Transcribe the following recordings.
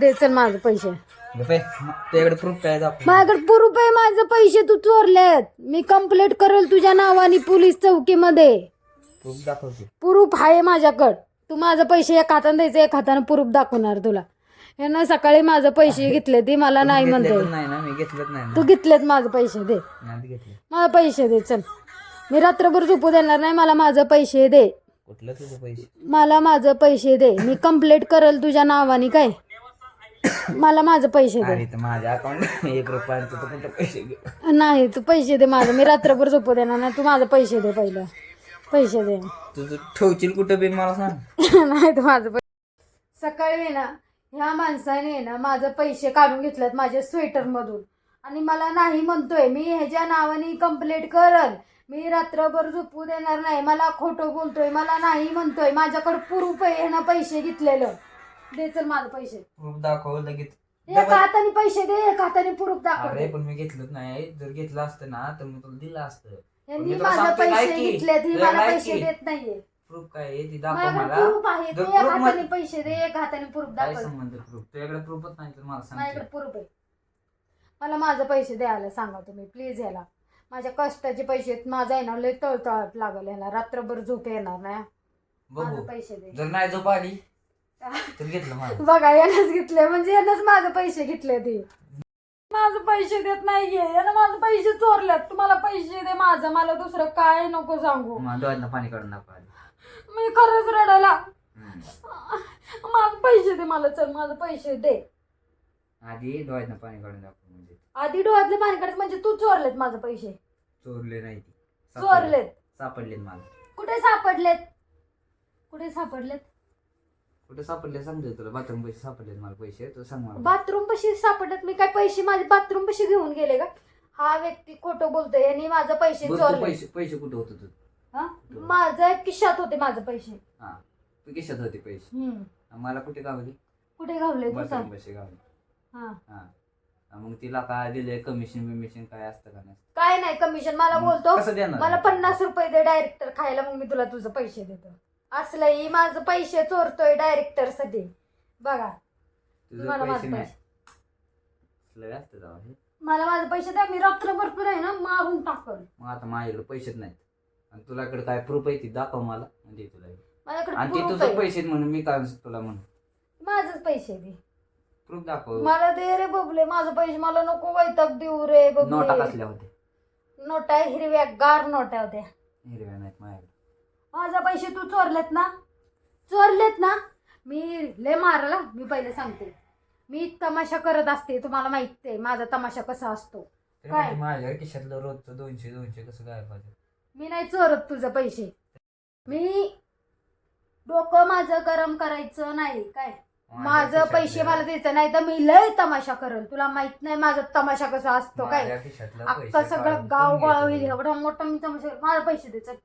दे चल माझे पैसे. तुझ्याकडे प्रूफ काय दाखव. माझ्याकडे प्रूफ आहे, माझे पैसे तू चोरलेत. मी कंप्लेंट करेल तुझ्या नावाने पोलीस चौकीमध्ये. प्रूफ दाखवते. प्रूफ आहे माझ्याकडं. तू माझे पैसे एक हाताने द्यायचं, एक हाताने प्रूफ दाखवणार तुला. हे ना सकाळी माझे पैसे घेतले ती मला नाही म्हणते. नाही ना मी घेतलंच नाही. तू घेतलेत माझे पैसे दे. नाही घेतले. मला पैसे दे चल. मी रात्रभर झोपू देणार नाही. मला माझे पैसे दे. कुठलं तुझे पैसे. मला माझे पैसे दे. मी कंप्लेंट करेल तुझ्या नावाने. काय मला माझे पैसे दे. अरे तर माझ्या अकाउंट 1 रुपयाचं तर कुठं पैसे घे. नाही तू पैसे दे माझं. मी रात्रभर झोपू देणार नाही. तू माझे पैसे दे. पहिलं पैसे दे. तुझं ठेवशील कुठं बी मला सांग. नाही तू माझं पैसे. सकाळी आहे ना ह्या माणसाने ना माझे पैसे काढून घेतलेत माझ्या स्वेटरमधून आणि मला नाही म्हणतोय. मी ह्याच्या नावाने कंप्लेंट करल. मी रात्रभर झोपू देणार नाही. मला खोटं बोलतोय. मला नाही म्हणतोय. माझ्याकडे प्रूफ आहे ह्यानं पैसे घेतलेलं. दे चल माझे पैसे. प्रूफ दाखव लगेच. एका हाताने पैसे दे, एका हाताने प्रूफ दाखव. अरे पण मी घेतलंच नाही. जर घेतलं असतं ना तर मी तुला दिलं असतं. यांनी माझे पैसे घेतलेत. ही मला पैसे देत नाहीये. प्रूफ काय आहे ती दाखव माझ्याकडे मला. प्रूफ आहे. तू एक हाताने पैसे दे, एक हाताने प्रूफ काय दाखव. संबंध प्रूफ. तुझ्याकडे प्रूफच नाही तर मला सांग. माझ्याकडे प्रूफ आहे. मला माझे पैसे द्यायला सांगा तुम्ही प्लीज. ह्याला माझ्या कष्टाचे पैसे आहेत. माझा आहे ना लय तळतळाट लागल. ह्याला रात्रभर झोप येणार नाही. माझे बघू पैसे दे. जर नाही झोप आली तर घेतलं माझं. बघा यानंच घेतले म्हणजे यानंच माझे पैसे घेतले. ते माझे पैसे देत नाहीये. यानं माझे पैसे चोरलेत. तुम्हाला पैसे दे माझं. मला दुसरं काय नको सांगू. डोळ्यातनं पाणी काढून दाखव. मी खरंच रडायला. माझे पैसे दे मला. चल माझे पैसे दे. आधी डोळ्यातनं पाणी काढून दाखव. म्हणजे आधी डोळ्यातले पाणी काढत म्हणजे तू चोरलेत माझे पैसे. चोरले नाही ती. चोरलेत. सापडलेत मला. कुठे सापडलेत. कुठे सापडलेत. कुठे सापडले सांगतो तुला. बाथरूम पैसे सापडलेत मला पैसे. तर सांग मला. बाथरूम पशी सापडत. मी काय पैसे माझे बाथरूम पशी घेऊन गेले का. हा व्यक्ती खोटं बोलतोय. यांनी माझे पैसे बरं, तू चोरले. पैसे कुठे होते तू. हा माझ्या खिशात होते माझे पैसे. हा तू खिशात होते पैसे. मला कुठे गावले. कुठे घावले तू बाथरूम सांग. पैसे गावले. हा हा मग तिला काय दिले कमिशन बिमिशन काय असतं का नाही. काय नाही कमिशन. मला बोलतो कसं देणार. मला 50 रुपये दे डायरेक्टर खायला. मग मी तुला तुझं पैसे देतो. असलंही माझं पैसे चोरतोय डायरेक्टर साठी. बघा तुझे मला पैसे माझे नाही. पैसे. लय असतं जावं हे. मला माझे पैसे द्या. मी रात्रभर पण आहे ना मारून टाकल. मग आता माझ्याकडे पैसेच नाहीत आणि तुझ्याकडे काय प्रूफ आहे ती दाखव मला म्हणजे तुला. माझ्याकडे आणि ते proof तुझं आहे. पैसे म्हणून मी काय तुला म्हणून माझेच पैसे दे. प्रूफ दाखव. मला दे रे बबले माझे पैसे. मला नको वैताग देऊ रे नोटा बबले. कसल्या होत्या. नोटा हिरव्या गार नोटा होत्या. हिरव्या नाहीत माझ्याकडे. माझा पैसे तू चोरलेत ना. चोरलेत ना. मी लय मारला. मी पहिले सांगते मी तमाशा करत असते. तुम्हाला माहिती आहे माझा तमाशा कसा असतो. तरी काय? म्हणजे माझ्या खिशातलं रोजचं 200 कसं काय पाहिजे. मी नाही चोरत तुझे पैसे. मी डोकं माझं गरम करायचं नाही. काय माझं पैसे मला द्यायचं नाही तर मी लय तमाशा करल. तुला माहित नाही माझा तमाशा कसा असतो. काय अख्खा सगळं गाव गोळा होईल एवढा मोठा मी तमाशा. माझे पैसे द्यायचं.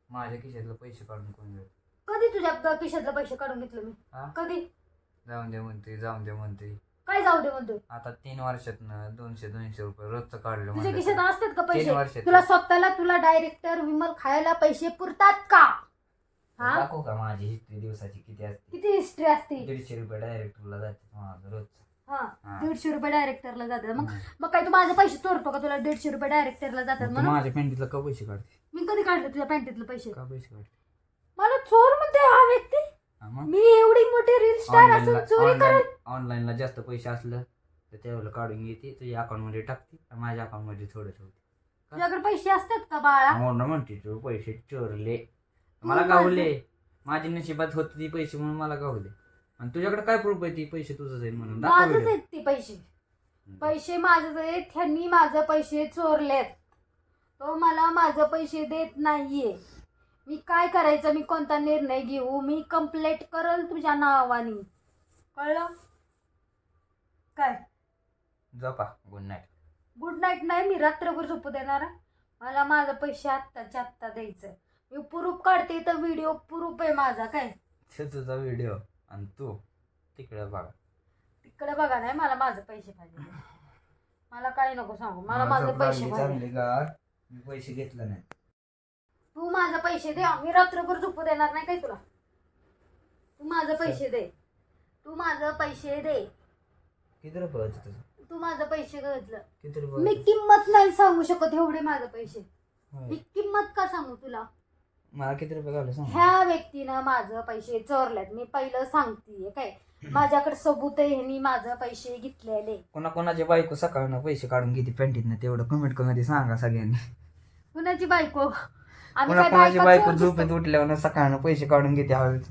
माझ्या खिशातलं पैसे काढून कोण देत. कधी तुझ्या खिशातले पैसे काढून घेतलं मी. कधी. जाऊन दे म्हणते. काय जाऊ दे म्हणतोय. आता 3 वर्षातनं 200 रुपये रोजचं काढलं. तुझ्या खिशात असतात का 3 पैसे. वर्षात तुला स्वतःला तुला डायरेक्टर विमल खायला पैसे पुरतात का. हा दाखवू का माझी हिस्ट्री दिवसाची किती असते. किती हिस्ट्री असते. 150 रुपये डायरेक्टरला जाते माझं रोजचं. हा 150 रुपये डायरेक्टरला जातात. मग काय तू माझे पैसे चोरतो का. तुला 150 रुपये डायरेक्टरला जातात तू म्हणून. माझ्या पॅन्टीतलं का पैसे काढते. मी कधी काढले तुझ्या पॅन्टीतले पैसे. का पैसे काढते. मला चोर म्हणते हा व्यक्ती. हा मग मी एवढी मोठी रील स्टार असून चोरी करेल. ऑनलाईनला जास्त पैसे असलं तर त्यावेळेला काढून घेते तुझ्या अकाउंट मध्ये टाकते आणि माझ्या अकाउंट मध्ये थोडे ठेवते. तुझ्याकडे पैसे असतात का बाळा. म्हणून म्हणते तू पैसे चोरले. मला गावले. माझी नशिबात होती ती पैसे म्हणून मला गावले. आणि तुझ्याकडे काय प्रूफ आहे ती पैसे तुझंच आहे म्हणून माझंच आहेत ते पैसे. पैसे माझेच आहेत. ह्यांनी माझे पैसे चोरलेत. तो मला माझे पैसे देत नाहीये. मी काय करायचं. मी कोणता निर्णय घेऊ. मी कंप्लेंट करल तुझ्या नावाने. कळलं काय. झोपा. Good night. गुड नाईट नाही. मी रात्रभर झोपू देणार. मला माझे पैसे आत्ताच्या आत्ता द्यायचं. मी प्रूफ काढते तर व्हिडिओ प्रूफ आहे माझा. काय तुझा व्हिडिओ आणि तू तिकडे बघा. तिकडे बघा नाही. मला माझे पैसे पाहिजे. मला काही नको सांगू. मला माझे पैसे पाहिजे. मी पैसे घेतले नाही. तू माझे पैसे दे. मी रात्रभर झोपू देणार नाही काय तुला. तू माझे पैसे दे. तू माझे पैसे दे. किती रुपये होते तुझं? तू माझं पैसे घेतलं. किती रुपये मी होते? किंमत नाही सांगू शकत एवढे माझे पैसे. होय. मी किंमत का सांगू तुला? मला किती रुपये घालू सांग. ह्या व्यक्तीनं माझं पैसे चोरलेत. मी पहिलं सांगतेय काय, माझ्याकडे सबूत आहे, ह्यांनी माझं पैसे घेतलेले. कोणाची बायको सकाळनं पैसे काढून घेते पॅन्टीतनं तेवढं कमेंट मध्ये सांगा सगळ्यांनी. कुणाची बायको? आम्ही काय कोणाची बायका बायको चोर दिसतो? झोपेत उठल्यावर सकाळनं पैसे काढून घेते हवेत.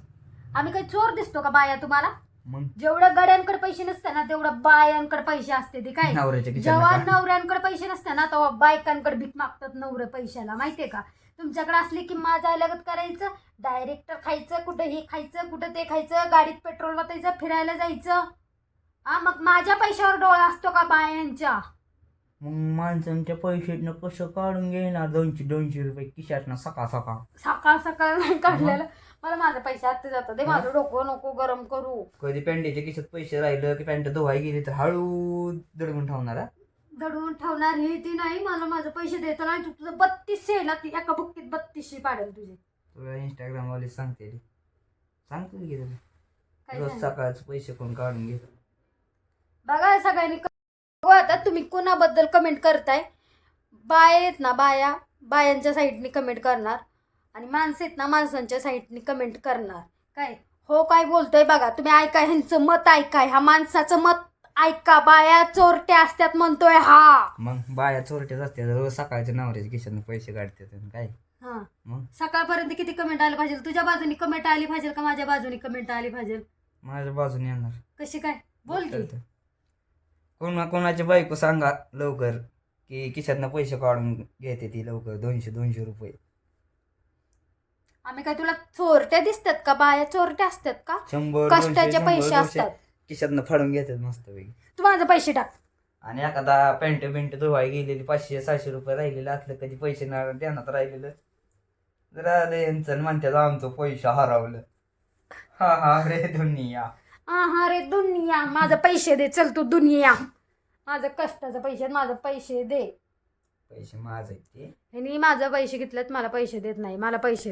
आम्ही काही चोर दिसतो का बाया तुम्हाला? मग जेवढं गड्यांकडे पैसे नसते ना तेवढं बायांकडे पैसे असते. ते काय नवऱ्याच्या जेव्हा खिशात नवऱ्यांकडे पैसे नसते ना तेव्हा बायकांकडे भीक मागतात नवरे पैशाला. माहितीये का? तुमच्याकडे असले की माझ्या लगत करायचं, डायरेक्टर खायचं, कुठं हे खायचं, कुठं ते खायचं, गाडीत पेट्रोल वाचायचं, फिरायला जायचं. हा, मग माझ्या पैशावर डोळा असतो का बायांच्या? मग माणसांच्या पैशातनं कसं काढून घेणार 200 रुपये खिशातनं सकाळ सकाळ. सकाळ सकाळ नाही काढलेलं. मला माझे पैसे आत्ता जातात. ते माझं डोकं नको गरम करू. कधी पॅन्टीच्या खिशात पैसे राहिलं की पॅन्ट धुवाय गेली तर हळू दडवून ठेवणार हा? दडवून ठेवणार हे ती नाही. मला माझे पैसे द्यायचं नाही. तू तुझं 3200 ला ती एका बुक्कीत 3200 पाडेल तुझे. तुला इंस्टाग्राम वाले सांगते की तुला काय रोज सांगू? सकाळचे पैसे कोण काढून घे. बघा सगळ्यांनी आता तुम्ही कोणाबद्दल कमेंट करताय. बाया आहेत ना, बायांच्या साईडनी कमेंट करणार आणि माणसं आहेत ना, माणसांच्या साईडनी कमेंट करणार. काय हो काय बोलतोय बघा तुम्ही. ऐका, ह्यांचं मत ऐका, ह्या माणसाचं मत ऐका. बाया चोरट्या असतात म्हणतोय हा. मग बाया चोरट्याच असतात रोज सकाळच्या नवऱ्याच्या खिशातनं पैसे काढतात आणि काय हा, मग सकाळपर्यंत किती कमेंट आली पाहिजे? तुझ्या बाजूनी कमेंट आली पाहिजे का माझ्या बाजूनी कमेंट आली पाहिजे? माझ्या बाजूने येणार. कशी काय? बोल की. कोणाची बायको सांगा लवकर की खिशातनं पैसे काढून घेते ती लवकर 200 रुपये. आम्ही काय तुला चोरट्या दिसतात का? बाया चोरट्या असतात का? 100 कष्टाचे 200 पैसे असतात. खिशातनं फाडून घेतात मस्त पैकी. तू माझे पैसे टाक. आणि एखादा पॅन्ट धुवाय गेलेली 500-600 रुपये राहिलेलं असलं कधी पैसे नाही ध्यानात राहिलेलं जरा यांचं म्हणतात आमचं पैसे हरवलं. हा रे दुनिया. हा रे दुनिया. माझे पैसे दे. चल तू दुनिया. माझं कष्टाचे पैसे आहेत, माझे पैसे दे. पैसे माझे ते ह्यांनी माझे पैसे घेतलेत, मला पैसे देत नाही. मला पैसे दे.